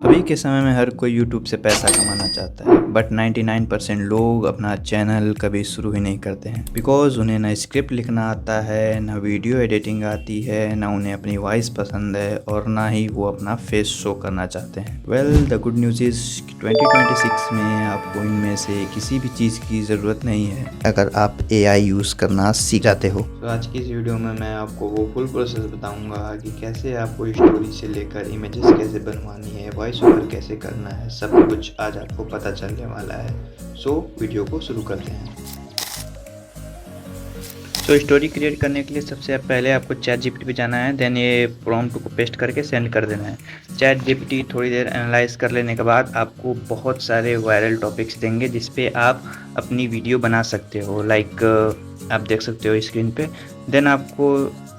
अभी के समय में हर कोई यूट्यूब से पैसा कमाना चाहता है, बट 99% लोग अपना चैनल कभी शुरू ही नहीं करते हैं बिकॉज उन्हें ना स्क्रिप्ट लिखना आता है, ना वीडियो एडिटिंग आती है, ना उन्हें अपनी वॉइस पसंद है और ना ही वो अपना फेस शो करना चाहते हैं। Well the good news is 2026 में आपको इनमें से किसी भी चीज़ की ज़रूरत नहीं है अगर आप AI यूज़ करना सीख जाते हो। तो आज की इस वीडियो में मैं आपको वो फुल प्रोसेस बताऊंगा कि कैसे आपको स्टोरी से लेकर इमेजेस कैसे बनवानी है, वॉइस ओवर कैसे करना है, सब कुछ आज आपको पता चलने वाला है। सो वीडियो को शुरू करते हैं। तो स्टोरी क्रिएट करने के लिए सबसे पहले आपको चैट जीपीटी पे जाना है, देन ये प्रॉम्प्ट को पेस्ट करके सेंड कर देना है। चैट जीपीटी थोड़ी देर एनालाइज कर लेने के बाद आपको बहुत सारे वायरल टॉपिक्स देंगे जिस पे आप अपनी वीडियो बना सकते हो। लाइक आप देख सकते हो स्क्रीन पे। देन आपको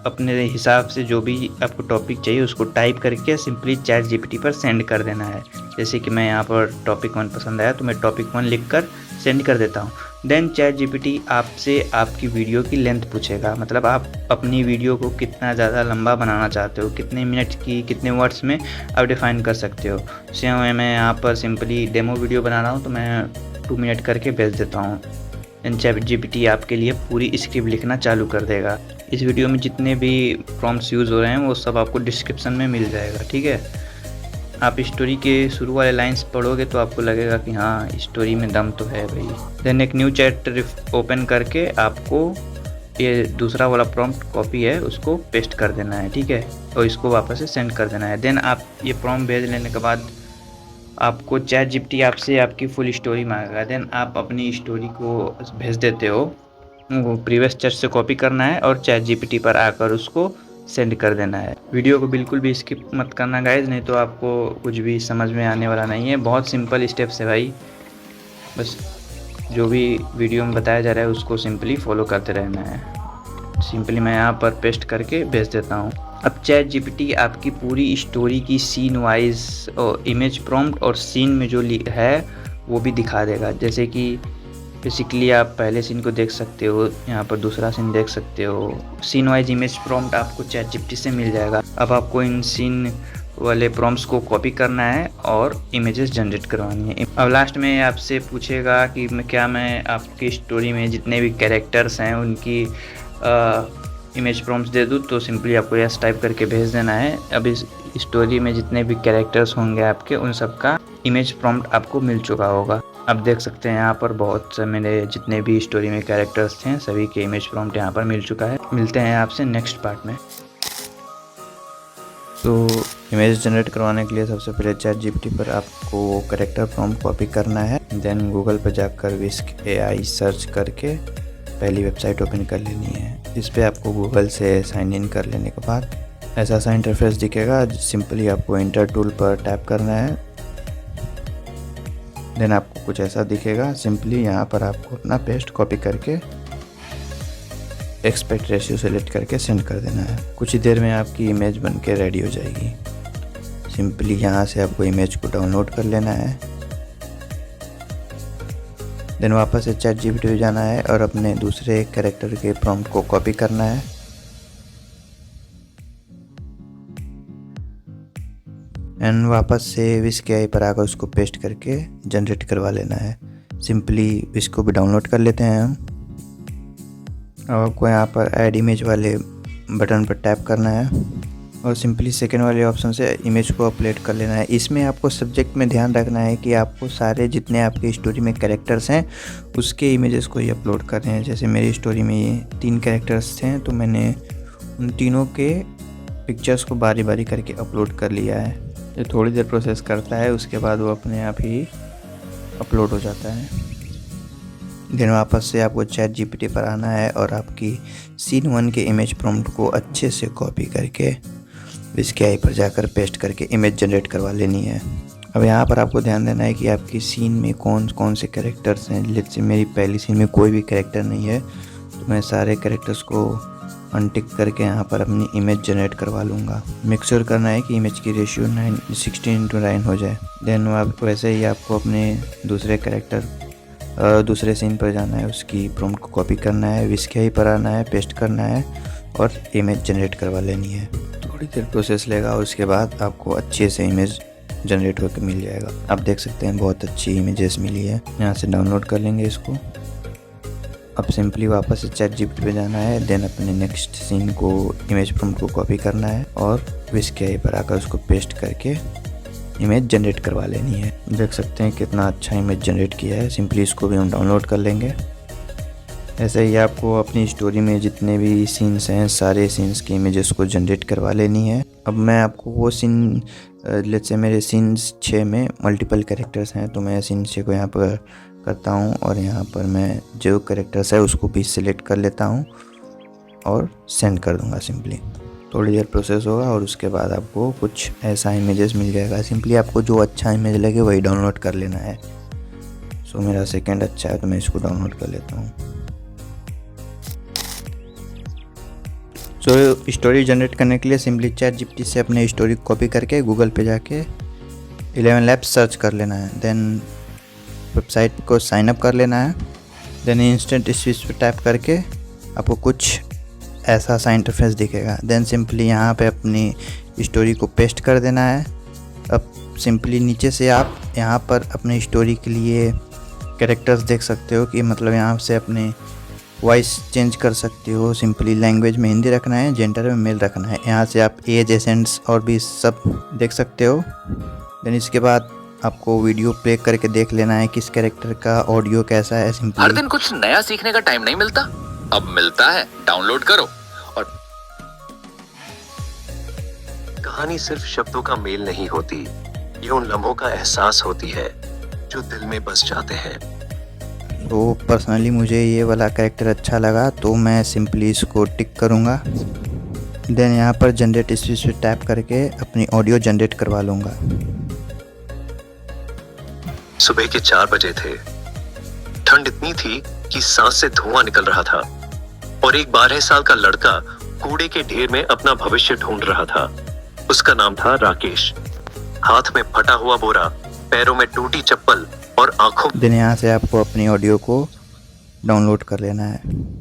अपने हिसाब से जो भी आपको टॉपिक चाहिए उसको टाइप करके सिंपली चैट जीपीटी पर सेंड कर देना है। जैसे कि मैं यहाँ पर टॉपिक 1 पसंद आया तो मैं टॉपिक 1 लिख कर सेंड कर देता हूँ। देन चैट जीपीटी आपसे आपकी वीडियो की लेंथ पूछेगा, मतलब आप अपनी वीडियो को कितना ज़्यादा लंबा बनाना चाहते हो, कितने मिनट की, कितने वर्ड्स में आप डिफाइन कर सकते हो। सेम मैं यहाँ पर सिंपली डेमो वीडियो बना रहा हूँ तो मैं 2 मिनट करके भेज देता हूँ। देन चैट जीपीटी आपके लिए पूरी स्क्रिप्ट लिखना चालू कर देगा। इस वीडियो में जितने भी प्रॉम्प्ट्स यूज़ हो रहे हैं वो सब आपको डिस्क्रिप्शन में मिल जाएगा, ठीक है। आप स्टोरी के शुरू वाले लाइंस पढ़ोगे तो आपको लगेगा कि हाँ स्टोरी में दम तो है भाई। देन एक न्यू चैट ओपन करके आपको ये दूसरा वाला प्रॉम्प्ट कॉपी है उसको पेस्ट कर देना है, ठीक है, और इसको वापस से सेंड कर देना है। देन आप ये प्रॉम्प्ट भेज लेने के बाद आपको चैट जीपीटी आपसे आपकी फुल स्टोरी मांगेगा। देन आप अपनी स्टोरी को भेज देते हो, वो प्रीवियस चैट से कॉपी करना है और चैट जीपीटी पर आकर उसको सेंड कर देना है। वीडियो को बिल्कुल भी स्किप मत करना गाइज, नहीं तो आपको कुछ भी समझ में आने वाला नहीं है। बहुत सिंपल स्टेप्स है भाई, बस जो भी वीडियो में बताया जा रहा है उसको सिंपली फॉलो करते रहना है। सिंपली मैं यहाँ पर पेस्ट करके भेज देता हूँ। अब चैट जीपीटी आपकी पूरी स्टोरी की सीन वाइज और इमेज प्रॉम्प्ट और सीन में जो है वो भी दिखा देगा। जैसे कि बेसिकली आप पहले सीन को देख सकते हो, यहाँ पर दूसरा सीन देख सकते हो। सीन वाइज इमेज प्रॉम्प्ट आपको चैट जीपीटी से मिल जाएगा। अब आपको इन सीन वाले प्रॉम्प्ट्स को कॉपी करना है और इमेजेस जनरेट करवानी है। अब लास्ट में आपसे पूछेगा कि मैं आपकी स्टोरी में जितने भी कैरेक्टर्स हैं उनकी इमेज प्रॉम्प्ट्स दे दूँ, तो सिंपली आपको यस टाइप करके भेज देना है। अब इस स्टोरी में जितने भी कैरेक्टर्स होंगे आपके उन सब का इमेज प्रॉम्प्ट आपको मिल चुका होगा। अब देख सकते हैं यहाँ पर बहुत से मेरे जितने भी स्टोरी में कैरेक्टर्स थे सभी के इमेज प्रॉम्प्ट यहाँ पर मिल चुका है। मिलते हैं आपसे नेक्स्ट पार्ट में। तो इमेज जनरेट करवाने के लिए सबसे पहले चैट जीपीटी पर आपको कैरेक्टर प्रॉम्प्ट कॉपी करना है। देन गूगल पर जाकर विस्क AI सर्च करके पहली वेबसाइट ओपन कर लेनी है। इस पर आपको गूगल से साइन इन कर लेने के बाद ऐसा सा इंटरफेस दिखेगा। सिंपली आपको इंटर टूल पर टैप करना है। देन आपको कुछ ऐसा दिखेगा। सिंपली यहाँ पर आपको अपना पेस्ट कॉपी करके एक्सपेक्ट रेशियो सेलेक्ट करके सेंड कर देना है। कुछ ही देर में आपकी इमेज बन के रेडी हो जाएगी। सिंपली यहाँ से आपको इमेज को डाउनलोड कर लेना है। देन वापस से चैट जीपीटी पे जाना है और अपने दूसरे कैरेक्टर के प्रॉम्प्ट को कॉपी करना है। एंड वापस से विस्क AI पर आकर उसको पेस्ट करके जनरेट करवा लेना है। सिंपली इसको भी डाउनलोड कर लेते हैं हम। अब आपको यहाँ पर ऐड इमेज वाले बटन पर टैप करना है और सिंपली सेकेंड वाले ऑप्शन से इमेज को अपलोड कर लेना है। इसमें आपको सब्जेक्ट में ध्यान रखना है कि आपको सारे जितने आपके स्टोरी में कैरेक्टर्स हैं उसके इमेजेस को ही अपलोड करने हैं। जैसे मेरी स्टोरी में ये 3 कैरेक्टर्स थे तो मैंने उन तीनों के पिक्चर्स को बारी बारी करके अपलोड कर लिया है। ये थोड़ी देर प्रोसेस करता है, उसके बाद वो अपने आप ही अपलोड हो जाता है। देन वापस से आपको चैट जीपीटी पर आना है और आपकी सीन 1 के इमेज प्रॉम्प्ट को अच्छे से कॉपी करके विस्क AI पर जाकर पेस्ट करके इमेज जनरेट करवा लेनी है। अब यहाँ पर आपको ध्यान देना है कि आपकी सीन में कौन कौन से कैरेक्टर्स हैं। लेट्स से मेरी पहली सीन में कोई भी कैरेक्टर नहीं है तो मैं सारे कैरेक्टर्स को अनटिक करके यहाँ पर अपनी इमेज जनरेट करवा लूँगा। मेक श्योर करना है कि इमेज की रेशियो 16:9 हो जाए। देन वैसे ही आपको अपने दूसरे कैरेक्टर दूसरे सीन पर जाना है, उसकी प्रॉम्प्ट को कॉपी करना है, विस्क AI पर आना है, पेस्ट करना है और इमेज जनरेट करवा लेनी है। थोड़ी देर प्रोसेस लेगा और उसके बाद आपको अच्छे से इमेज जनरेट होकर मिल जाएगा। आप देख सकते हैं बहुत अच्छी इमेजेस मिली है। यहाँ से डाउनलोड कर लेंगे इसको। अब सिंपली वापस से ChatGPT पे जाना है, देन अपने नेक्स्ट सीन को इमेज प्रॉम्प्ट को कॉपी करना है और विस्क पर आकर उसको पेस्ट करके इमेज जनरेट करवा लेनी है। देख सकते हैं कितना अच्छा इमेज जनरेट किया है। सिंपली इसको भी हम डाउनलोड कर लेंगे। ऐसे ही आपको अपनी स्टोरी में जितने भी सीन्स हैं सारे सीन्स की इमेजेस को जनरेट करवा लेनी है। अब मैं आपको वो सीन, लेट्स से मेरे सीन्स 6 में मल्टीपल कैरेक्टर्स हैं, तो मैं सीन 6 को यहाँ पर करता हूँ और यहाँ पर मैं जो कैरेक्टर्स है उसको भी सिलेक्ट कर लेता हूँ और सेंड कर दूँगा। सिंपली थोड़ी देर प्रोसेस होगा और उसके बाद आपको कुछ ऐसा इमेजेस मिल जाएगा। सिंपली आपको जो अच्छा इमेज लगे वही डाउनलोड कर लेना है। सो मेरा सेकंड अच्छा है तो मैं इसको डाउनलोड कर लेता हूँ। सो स्टोरी जनरेट करने के लिए सिंपली ChatGPT से अपने स्टोरी कॉपी करके गूगल पे जाके 11 Labs सर्च कर लेना है। देन वेबसाइट को साइन अप कर लेना है। देन इंस्टेंट स्विच पे टैप करके आपको कुछ ऐसा सा इंटरफेस दिखेगा। देन सिंपली यहाँ पे अपनी स्टोरी को पेस्ट कर देना है। अब सिंपली नीचे से आप यहाँ पर अपनी स्टोरी के लिए कैरेक्टर्स देख सकते हो कि मतलब यहाँ से अपने वॉइस चेंज कर सकते हो। सिंपली लैंग्वेज में हिंदी रखना है, जेंडर में मेल रखना है। यहाँ से आप एज, एसेंट्स और भी सब देख सकते हो। देन इसके बाद आपको वीडियो प्ले करके देख लेना है किस कैरेक्टर का ऑडियो कैसा है। सिंपली हर दिन कुछ नया सीखने का टाइम नहीं मिलता, अब मिलता है। डाउनलोड करो। और कहानी सिर्फ शब्दों का मेल नहीं होती, ये उन लम्हों का एहसास होती है जो दिल में बस जाते हैं। तो पर्सनली मुझे ये वाला कैरेक्टर अच्छा लगा तो मैं सिंपली इसको टिक करूँगा। देन यहाँ पर जनरेट स्पीच पे टैप करके अपनी ऑडियो जनरेट करवा लूँगा। सुबह के 4 बजे थे। ठंड इतनी थी कि सांस से धुआं निकल रहा था और एक 12 साल का लड़का कूड़े के ढेर में अपना भविष्य ढूंढ रहा था। उसका नाम था राकेश। हाथ में फटा हुआ बोरा, पैरों में टूटी चप्पल और आंखों। देन यहाँ से आपको अपनी ऑडियो को डाउनलोड कर लेना है।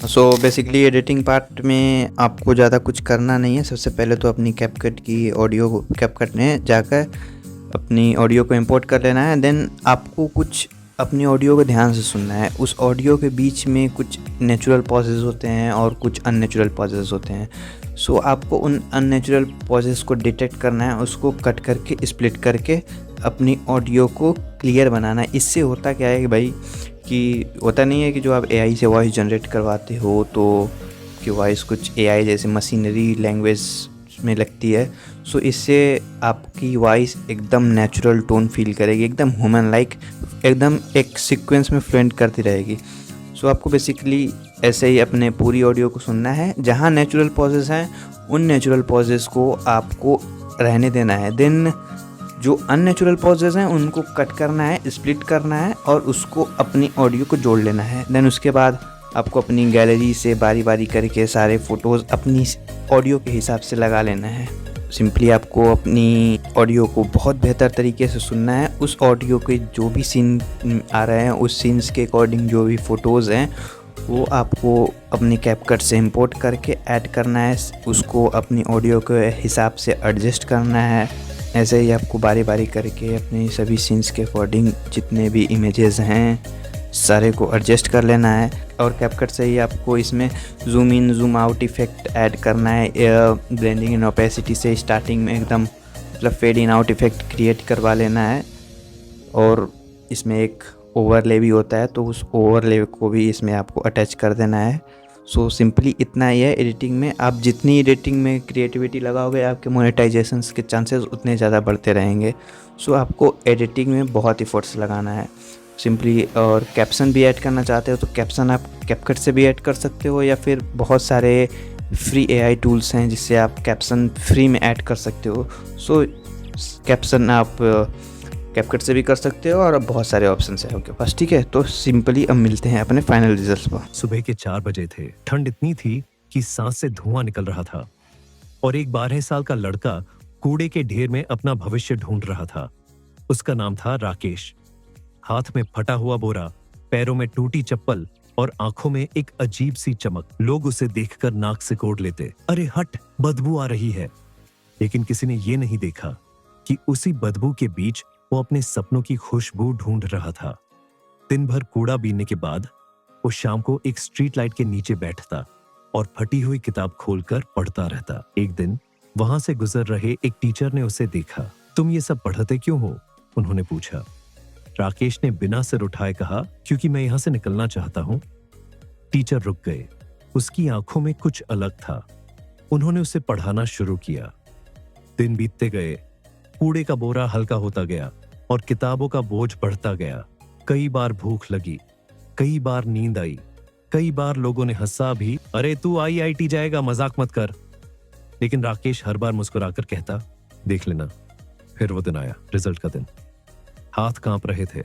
सो बेसिकली एडिटिंग पार्ट में आपको ज़्यादा कुछ करना नहीं है। सबसे पहले तो अपनी कैपकट की ऑडियो को कैपकट में जाकर अपनी ऑडियो को इंपोर्ट कर लेना है। देन आपको कुछ अपनी ऑडियो को ध्यान से सुनना है। उस ऑडियो के बीच में कुछ नेचुरल पॉजेस होते हैं और कुछ अननेचुरल पॉजेस होते हैं। सो आपको उन अननेचुरल पॉजेस को डिटेक्ट करना है, उसको कट करके स्प्लिट करके अपनी ऑडियो को क्लियर बनाना है। इससे होता क्या है कि भाई कि होता नहीं है कि जो आप AI से वॉइस जनरेट करवाते हो तो कि वॉइस कुछ AI जैसे मशीनरी लैंग्वेज में लगती है। सो इससे आपकी वॉइस एकदम नेचुरल टोन फील करेगी, एकदम ह्यूमन लाइक, एकदम एक सीक्वेंस में फ्लुएंट करती रहेगी। सो आपको बेसिकली ऐसे ही अपने पूरी ऑडियो को सुनना है। जहाँ नेचुरल पॉजेस हैं उन नेचुरल पॉजेस को आपको रहने देना है। देन जो अननेचुरल पॉजेस हैं उनको कट करना है, स्प्लिट करना है और उसको अपनी ऑडियो को जोड़ लेना है। देन उसके बाद आपको अपनी गैलरी से बारी बारी करके सारे फ़ोटोज़ अपनी ऑडियो के हिसाब से लगा लेना है। सिंपली आपको अपनी ऑडियो को बहुत बेहतर तरीके से सुनना है। उस ऑडियो के जो भी सीन आ रहे हैं उस सीन्स के अकॉर्डिंग जो भी फ़ोटोज़ हैं वो आपको अपनी कैपकट से इंपोर्ट करके ऐड करना है। उसको अपनी ऑडियो के हिसाब से एडजस्ट करना है। ऐसे ही आपको बारी बारी करके अपनी सभी सीन्स के अकॉर्डिंग जितने भी इमेजेस हैं सारे को एडजस्ट कर लेना है। और कैपकट से ही आपको इसमें zoom in zoom out effect add करना है। ब्लेंडिंग इन ओपेसिटी से स्टार्टिंग में एकदम मतलब fade in out effect create करवा लेना है। और इसमें एक ओवरले भी होता है तो उस ओवरले को भी इसमें आपको अटैच कर देना है। सो सिंपली इतना ही है एडिटिंग में। आप जितनी एडिटिंग में क्रिएटिविटी लगाओगे आपके मोनेटाइजेशंस के चांसेस उतने ज़्यादा बढ़ते रहेंगे। सो आपको एडिटिंग में बहुत एफर्ट्स लगाना है सिंपली। और कैप्शन भी ऐड करना चाहते हो तो कैप्शन आप कैपकट से भी ऐड कर सकते हो या फिर बहुत सारे फ्री AI टूल्स हैं जिससे आप कैप्शन फ्री में ऐड कर सकते हो। सो कैप्शन आप कैपकट से भी कर सकते हो और अब बहुत सारे ऑप्शन है आपके पास। ठीक है, तो सिंपली अब मिलते हैं अपने फाइनल रिजल्ट पर। सुबह के 4 बजे थे। ठंड इतनी थी कि सांस से धुआं निकल रहा था और एक 12 साल का लड़का कूड़े के ढेर में अपना भविष्य ढूंढ रहा था। उसका नाम था राकेश। हाथ में फटा हुआ बोरा, पैरों में टूटी चप्पल और आंखों में एक अजीब सी चमक। लोग उसे देखकर नाक से कोड़ लेते, अरे हट, बदबू आ रही है। लेकिन किसी ने ये नहीं देखा कि उसी बदबू के बीच वो अपने सपनों की खुशबू ढूंढ रहा था। दिन भर कूड़ा बीनने के बाद वो शाम को एक स्ट्रीट लाइट के नीचे बैठता और फटी हुई किताब खोलकर पढ़ता रहता। एक दिन वहां से गुजर रहे एक टीचर ने उसे देखा। तुम ये सब पढ़ते क्यों हो? उन्होंने पूछा। राकेश ने बिना सिर उठाए कहा, क्योंकि मैं यहां से निकलना चाहता हूं। टीचर रुक गए। उसकी आंखों में कुछ अलग था। उन्होंने उसे पढ़ाना शुरू किया। दिन बीतते गए, कूड़े का बोरा हल्का होता गया और किताबों का बोझ बढ़ता गया। कई बार भूख लगी, कई बार नींद आई, कई बार लोगों ने हंसा भी, अरे तू आईआईटी जाएगा, मजाक मत कर। लेकिन राकेश हर बार मुस्कुराकर कहता, देख लेना। फिर वो दिन आया, रिजल्ट का दिन। हाथ कांप रहे थे,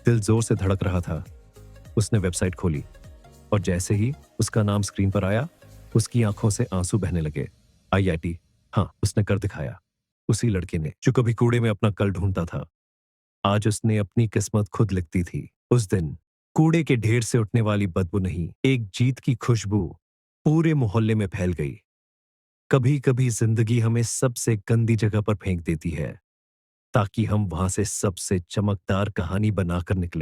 दिल जोर से धड़क रहा था। उसने वेबसाइट खोली और जैसे ही उसका नाम स्क्रीन पर आया, उसकी आंखों से आंसू बहने लगे। आईआईटी, हाँ, उसने कर दिखाया। उसी लड़के ने जो कभी कूड़े में अपना कल ढूंढता था, आज उसने अपनी किस्मत खुद लिखती थी। उस दिन कूड़े के ढेर से उठने वाली बदबू नहीं, एक जीत की खुशबू पूरे मोहल्ले में फैल गई। कभी कभी जिंदगी हमें सबसे गंदी जगह पर फेंक देती है, ताकि हम वहां से सबसे चमकदार कहानी बनाकर निकले।